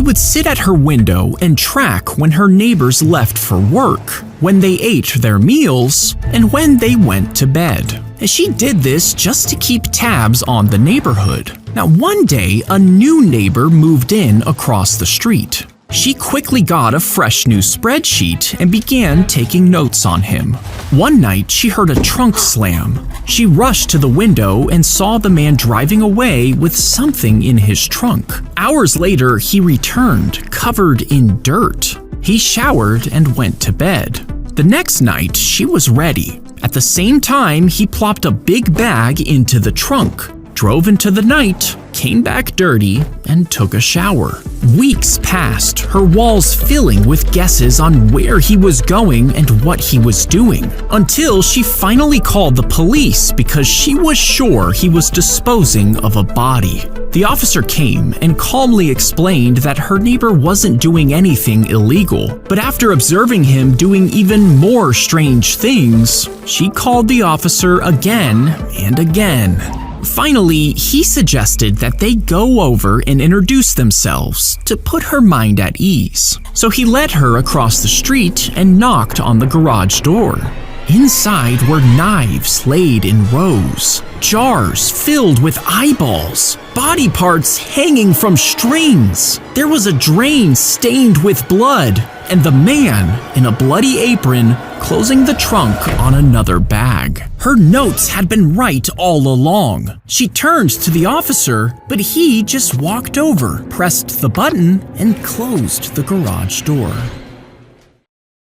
would sit at her window and track when her neighbors left for work, when they ate their meals, and when they went to bed. And she did this just to keep tabs on the neighborhood. Now, one day, a new neighbor moved in across the street. She quickly got a fresh new spreadsheet and began taking notes on him. One night, she heard a trunk slam. She rushed to the window and saw the man driving away with something in his trunk. Hours later, he returned, covered in dirt. He showered and went to bed. The next night, she was ready. At the same time, he plopped a big bag into the trunk, drove into the night, came back dirty, and took a shower. Weeks passed, her walls filling with guesses on where he was going and what he was doing, until she finally called the police because she was sure he was disposing of a body. The officer came and calmly explained that her neighbor wasn't doing anything illegal, but after observing him doing even more strange things, she called the officer again and again. Finally, he suggested that they go over and introduce themselves to put her mind at ease. So he led her across the street and knocked on the garage door. Inside were knives laid in rows, jars filled with eyeballs, body parts hanging from strings. There was a drain stained with blood, and the man in a bloody apron closing the trunk on another bag. Her notes had been right all along. She turned to the officer, but he just walked over, pressed the button, and closed the garage door.